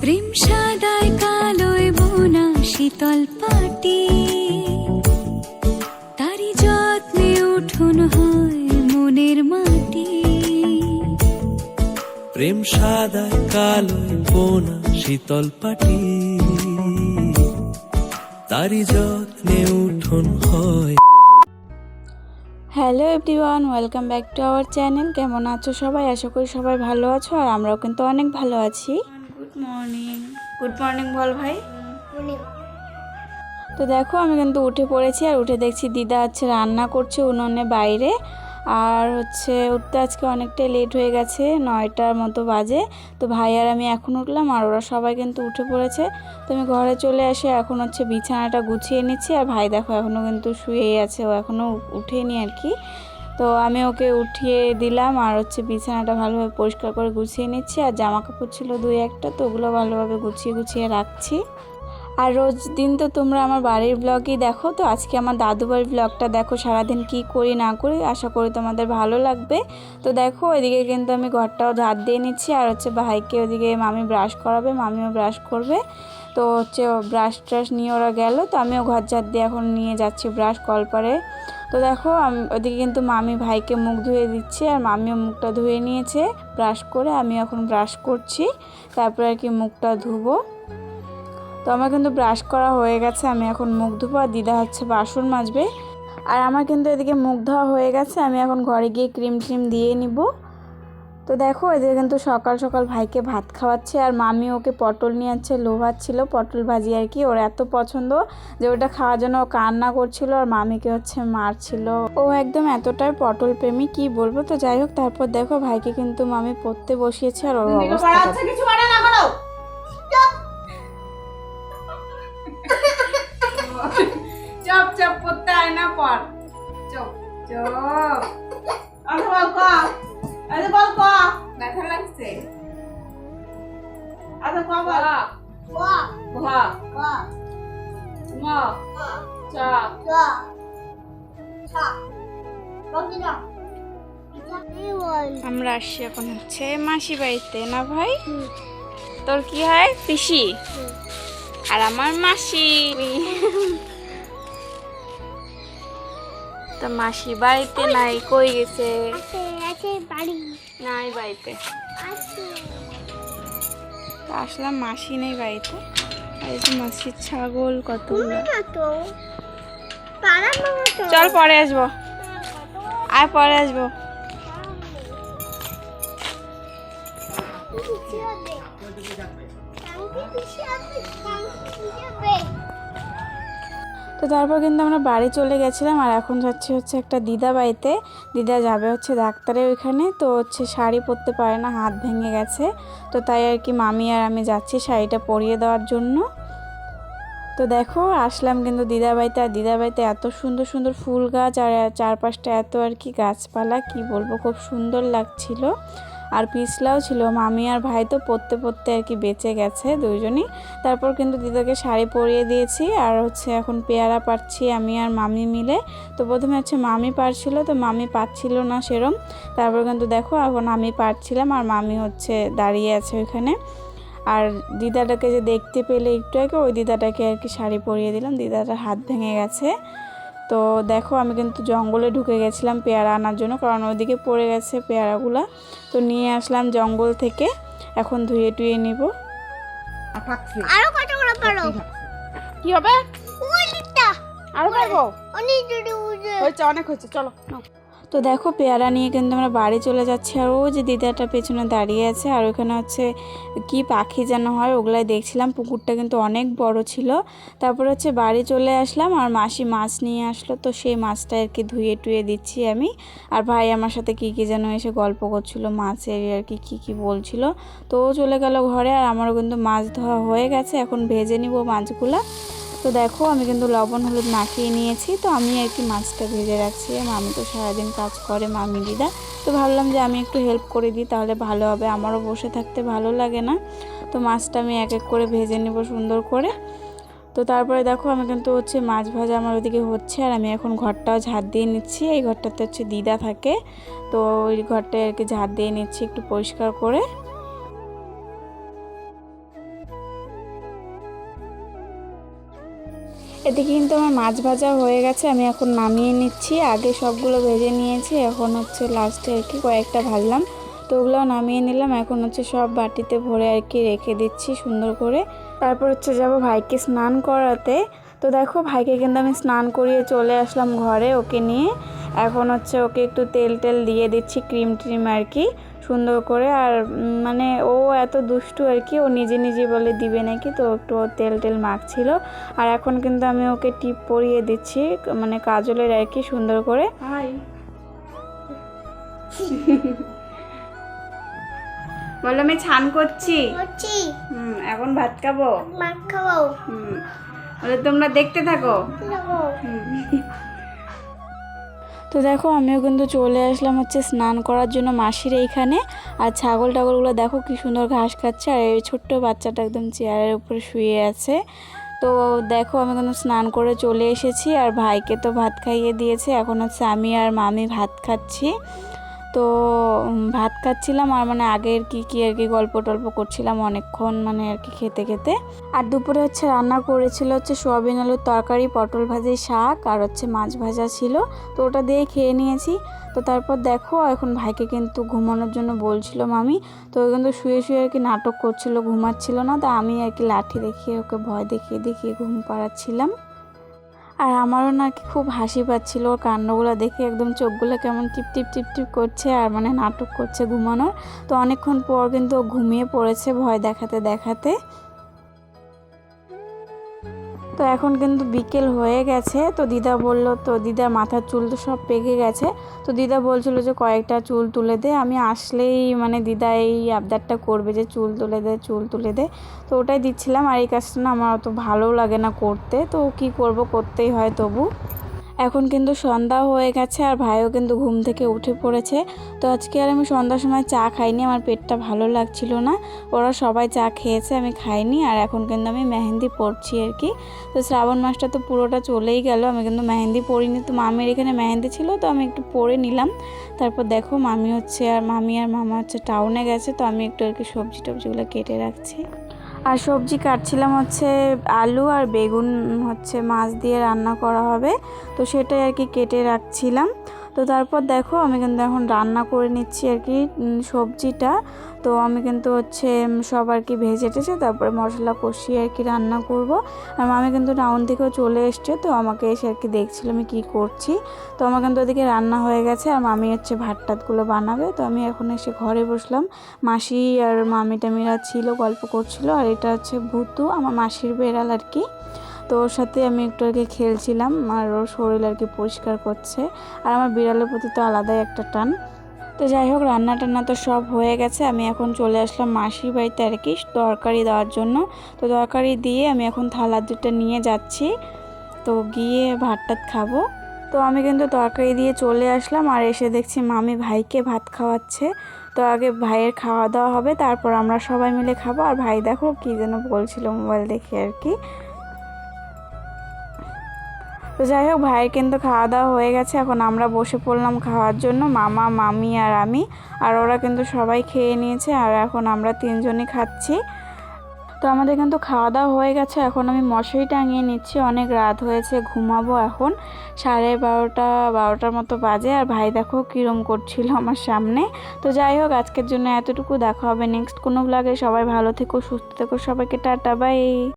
প্রেম সাদায় কালোয় বোনা শীতল পাটি, তারি যত্নে উঠোন হয় মনের মাটি। প্রেম সাদায় কালোয় বোনা শীতল পাটি, তারি যত্নে উঠোন হয়। Hello everyone, welcome back to our channel. কেমন আছো সবাই? আশা করি সবাই ভালো আছো, আর আমরাও কিন্তু অনেক ভালো আছি। গুড মর্নিং বল ভাই। তো দেখো আমি কিন্তু উঠে পড়েছি, আর উঠে দেখছি দিদা রান্না করছে উনুনে বাইরে। আর উঠতে আজকে অনেকটাই লেট হয়ে গেছে, 9টার মতো বাজে। তো ভাই আর আমি এখন উঠলাম, আর ওরা সবাই কিন্তু উঠে পড়েছে। তো আমি ঘরে চলে এসে এখন বিছানাটা গুছিয়ে নিচ্ছি। আর ভাই দেখো এখনও কিন্তু শুয়েই আছে, ও এখনও উঠেনি আর কি। তো আমি ওকে উঠিয়ে দিলাম, আর বিছানাটা ভালোভাবে পরিষ্কার করে গুছিয়ে নিচ্ছি। আর জামা কাপড় ছিল 2-1টা, তো ওগুলো ভালোভাবে গুছিয়ে রাখছি। আর রোজ দিন তো তোমরা আমার বাড়ির ব্লগই দেখো, তো আজকে আমার দাদু বাড়ির ব্লগটা দেখো, সারাদিন কি করি না করি। আশা করি তোমাদের ভালো লাগবে। তো দেখো এদিকে কিন্তু আমি ঘরটাও ঝাড় দিয়ে নিচ্ছি, আর ভাইকে ওদিকে মামি ব্রাশ করাবে, মামিও ব্রাশ করবে। তো ব্রাশ ট্রাশ নিয়ে ওরা গেল, তো আমিও ঘর ঝাড় দিয়ে এখন নিয়ে যাচ্ছি ব্রাশ কলপারে। তো দেখো ওদিকে কিন্তু মামি ভাইকে মুখ ধুয়ে দিচ্ছে, আর মামিও মুখটা ধুয়ে নিয়েছে ব্রাশ করে। আমি এখন ব্রাশ করছি, তারপরে আর কি মুখটা ধুবো। তো আমার কিন্তু ব্রাশ করা হয়ে গেছে, আমি এখন মুখ ধুবো, আর দিদা বাসন মাজবে। আর আমার কিন্তু এদিকে মুখ ধোয়া হয়ে গেছে, আমি এখন ঘরে গিয়ে ক্রিম দিয়ে নিব। তো দেখো এদিকে কিন্তু সকাল সকাল ভাইকে ভাত খাওয়াচ্ছে, আর মামি ওকে পটল নিয়ে লোভাচ্ছিল, পটল ভাজি আর কি, ওর এত পছন্দ যে ওটা খাওয়ার জন্য ও কান্না করছিল, আর মামিকে মারছিল। ও একদম এতটাই পটল প্রেমী, কি বলবো। তো যাই হোক, তারপর দেখো ভাইকে কিন্তু মামি পড়তে বসিয়েছে, আর ওর অবস্থা চপ চপ করতে হয় না, পর চপ চপ। আচ্ছা বল ক, আরে বল ক, ব্যথা লাগছে। আচ্ছা ক বল, ক ক ক ম চ চ ছ বকিনা। আমরা আসছি এখন মাসি বাড়িতে, না ভাই? তোর কি হয়? পিসি আর আমার মাসি। তো মাসি বাড়িতে নাই, কই গেছে? নাই বাড়িতে। আসলাম, মাসি নেই বাড়িতে। এই যে মাসির ছাগল কতগুলো। চল পরে আসবো, আর পরে আসবো। তো তারপর কিন্তু আমরা বাড়ি চলে গেছিলাম, আর এখন যাচ্ছি একটা দিদা বাড়িতে। দিদা যাবে ডাক্তারের ওইখানে। তো শাড়ি পরতে পারে না, হাত ভেঙে গেছে। তো তাই আর কি মামি আর আমি যাচ্ছি শাড়িটা পরিয়ে দেওয়ার জন্য। তো দেখো আসলাম কিন্তু দিদা বাড়িতে, আর দিদা বাড়িতে এত সুন্দর সুন্দর ফুল গাছ, আর চারপাশটা এত আর কি গাছপালা, কি বলবো, খুব সুন্দর লাগছিল। আর পিছলাও ছিল। মামি আর ভাই তো পরতে আর কি বেঁচে গেছে দুইজনই। তারপর কিন্তু দিদাকে শাড়ি পরিয়ে দিয়েছি, আর এখন পেয়ারা পাড়ছি আমি আর মামি মিলে। তো প্রথমে মামি পারছিল, তো মামি পাচ্ছিল না সেরম। তারপর কিন্তু দেখো এখন আমি পারছিলাম, আর মামি দাঁড়িয়ে আছে ওইখানে। আর দিদাটাকে যে দেখতে পেলে একটু আগে, ওই দিদাটাকে আর কি শাড়ি পরিয়ে দিলাম। দিদাটার হাত ভেঙে গেছে। তো দেখো আমি কিন্তু জঙ্গলে ঢুকে গেছিলাম পেয়ারা আনার জন্য, কারণ ওইদিকে পড়ে গেছে পেয়ারাগুলা। তো নিয়ে আসলাম জঙ্গল থেকে, এখন ধুয়ে টুয়ে নিব। আরো কতগুলো পারো? কি হবে? আরো পারবো? অনেক হয়েছে, চলো। তো দেখো পেয়ারা নিয়ে কিন্তু আমরা বাড়ি চলে যাচ্ছি, আর ও যে দিদাটা পেছনে দাঁড়িয়ে আছে, আর ওখানে কি পাখি যেন হয়, ওগুলাই দেখছিলাম। পুকুরটা কিন্তু অনেক বড় ছিল। তারপর বাড়ি চলে আসলাম, আর মাসি মাছ নিয়ে আসলো, তো সেই মাছটা আর কি ধুয়ে টুয়ে দিচ্ছি আমি। আর ভাই আমার সাথে কি যেন এসে গল্প করছিল মাছের আর কি বলছিল। তো ও চলে গেল ঘরে, আর আমারও কিন্তু মাছ ধোয়া হয়ে গেছে, এখন ভেজে নিব মাছগুলা। তো দেখো আমি কিন্তু লবণ হলুদ মাখিয়ে নিয়েছি, তো আমি আর কি মাছটা ভেজে রাখছি। মামি তো সারাদিন কাজ করে, মামি দিদা। তো ভাবলাম যে আমি একটু হেল্প করে দিই, তাহলে ভালো হবে, আমারও বসে থাকতে ভালো লাগে না। তো মাছটা আমি এক এক করে ভেজে নেব সুন্দর করে। তো তারপরে দেখো আমি কিন্তু মাছ ভাজা আমার ওদিকে হচ্ছে, আর আমি এখন ঘরটাও ঝাড় দিয়ে নিচ্ছি। এই ঘরটাতে দিদা থাকে, তো ওই ঘরটায় আর কি ঝাড় দিয়ে নিচ্ছি একটু পরিষ্কার করে। এদিকে কিন্তু আমার মাছ ভাজা হয়ে গেছে, আমি এখন নামিয়ে নিচ্ছি। আগে সবগুলো ভেজে নিয়েছি, এখন হচ্ছে লাস্টে আর কি কয়েকটা ভাজলাম, তো ওগুলো নামিয়ে নিলাম। এখন হচ্ছে সব বাটিতে ভরে আর কি রেখে দিচ্ছি সুন্দর করে। তারপর হচ্ছে যাব ভাইকে স্নান করাতে। তো দেখো ভাইকে কিন্তু আমি স্নান করিয়ে চলে আসলাম ঘরে ওকে নিয়ে। এখন হচ্ছে ওকে একটু তেল টেল দিয়ে দিচ্ছি, ক্রিম ট্রিম আর কি সুন্দর করে। আর মানে ও এত দুষ্টু আর কি, ও নিজে নিজে বলে দিবে নাকি, তো একটু তেল টেল মাখছিল। আর এখন কিন্তু আমি ওকে টিপ পরিয়ে দিচ্ছি, মানে কাজলের আর কি সুন্দর করে। বলো আমি স্নান করছি, এখন ভাত খাবো। বলে তোমরা দেখতে থাকো। তো দেখো আমিও কিন্তু চলে আসলাম হচ্ছে স্নান করার জন্য মাসির এইখানে। আর ছাগল টাগলগুলো দেখো কি সুন্দর ঘাস খাচ্ছে, আর এই ছোট্ট বাচ্চাটা একদম চেয়ারের উপরে শুয়ে আছে। তো দেখো আমি কিন্তু স্নান করে চলে এসেছি, আর ভাইকে তো ভাত খাইয়ে দিয়েছে। এখন হচ্ছে আমি আর মামি ভাত খাচ্ছি। তো ভাত খাচ্ছিলাম, আর মানে আগের কি আর কি গল্প টল্প করছিলাম অনেকক্ষণ, মানে আর কি খেতে খেতে। আর দুপুরে হচ্ছে রান্না করেছিল হচ্ছে সোয়াবিন আলুর তরকারি, পটল ভাজি, শাক, আর হচ্ছে মাছ ভাজা ছিল। তো ওটা দিয়ে খেয়ে নিয়েছি। তো তারপর দেখো এখন ভাইকে কিন্তু ঘুমানোর জন্য বলছিল মামি, তো ও কিন্তু শুয়ে শুয়ে আর কি নাটক করছিল, ঘুমাচ্ছিল না। তো আমি আর কি লাঠি দেখিয়ে ওকে ভয় দেখিয়ে দেখিয়ে ঘুম পাড়াচ্ছিলাম। আর আমারও না কি খুব হাসি পাচ্ছিল, ওর কান্ডগুলো দেখে একদম চোখগুলো কেমন টিপ টিপ টিপ টিপ করছে, আর মানে নাটক করছে ঘুমানোর। তো অনেকক্ষণ পর কিন্তু ও ঘুমিয়ে পড়েছে ভয় দেখাতে দেখাতে। তো এখন কিন্তু বিকেল হয়ে গেছে। তো দিদা বলল, তো দিদার মাথার চুল তো সব পেকে গেছে। তো দিদা বলছিল যে কয়েকটা চুল তুলে দে। আমি আসলেই মানে দিদা এই আবদারটা করবে যে চুল তুলে দে, চুল তুলে দে। তো ওটাই দিচ্ছিলাম। আর এই কাজটা না আমার অত ভালো লাগে না করতে, তো কি করব, করতেই হয় তবু। এখন কিন্তু সন্ধ্যা হয়ে গেছে, আর ভাইও কিন্তু ঘুম থেকে উঠে পড়েছে। তো আজকে আর আমি সন্ধ্যার সময় চা খাইনি, আমার পেটটা ভালো লাগছিল না। ওরা সবাই চা খেয়েছে, আমি খাইনি। আর এখন কিন্তু আমি মেহেন্দি পরছি আর কি। তো শ্রাবণ মাসটা তো পুরোটা চলেই গেল, আমি কিন্তু মেহেন্দি পরিনি। তো মামির এখানে মেহেন্দি ছিল, তো আমি একটু পরে নিলাম। তারপর দেখো মামি আর মামা হচ্ছে টাউনে গেছে। তো আমি একটু আর কি সবজি টবজিগুলো কেটে রাখছি। আর সবজি কাটছিলাম হচ্ছে আলু আর বেগুন হচ্ছে মাছ দিয়ে রান্না করা হবে, তো সেটাই আর কি কেটে রাখছিলাম। তো তারপর দেখো আমি কিন্তু এখন রান্না করে নিচ্ছি আর কি সবজিটা। তো আমি কিন্তু হচ্ছে সব আর কি ভেজে টেজে তারপরে মশলা কষিয়ে আর কি রান্না করব। আর মামি কিন্তু টাউন থেকেও চলে এসছে, তো আমাকে এসে আর কি দেখছিল আমি কী করছি। তো আমার কিন্তু ওদিকে রান্না হয়ে গেছে, আর মামি হচ্ছে ভাত টাতগুলো বানাবে। তো আমি এখন এসে ঘরে বসলাম। মাসি আর মামি টামিরা ছিল, গল্প করছিল। আর এটা হচ্ছে ভুতু, আমার মাসির বেড়াল আর কি। তো ওর সাথে আমি একটু আর কি খেলছিলাম, আর ওর শরীর আর কি পরিষ্কার করছে। আর আমার বিড়ালের প্রতি তো আলাদাই একটা টান। তো যাই হোক রান্না টান্না তো সব হয়ে গেছে। আমি এখন চলে আসলাম মাসির বাড়িতে আর কি তরকারি দেওয়ার জন্য। তো তরকারি দিয়ে আমি এখন থালা দুটো নিয়ে যাচ্ছি, তো গিয়ে ভাত টাত খাবো। তো আমি কিন্তু তরকারি দিয়ে চলে আসলাম, আর এসে দেখছি মামি ভাইকে ভাত খাওয়াচ্ছে। তো আগে ভাইয়ের খাওয়া দাওয়া হবে, তারপর আমরা সবাই মিলে খাবো। আর ভাই দেখো কী যেন বলছিল মোবাইল দেখে আর কি। তো যাই হোক ভাইয়ের কিন্তু খাওয়া দাওয়া হয়ে গেছে, এখন আমরা বসে পড়লাম খাওয়ার জন্য, মামা মামি আর আমি। আর ওরা কিন্তু সবাই খেয়ে নিয়েছে, আর এখন আমরা তিনজনই খাচ্ছি। তো আমাদের কিন্তু খাওয়া দাওয়া হয়ে গেছে, এখন আমি মশারি টাঙিয়ে নিচ্ছি, অনেক রাত হয়েছে, ঘুমাবো এখন। 12:30 মতো বাজে। আর ভাই দেখো কীরম করছিল আমার সামনে। তো যাই হোক আজকের জন্য এতটুকু, দেখা হবে নেক্সট কোনো ব্লগে। সবাই ভালো থেকো, সুস্থ থেকো, সবাইকে টাটা বাই।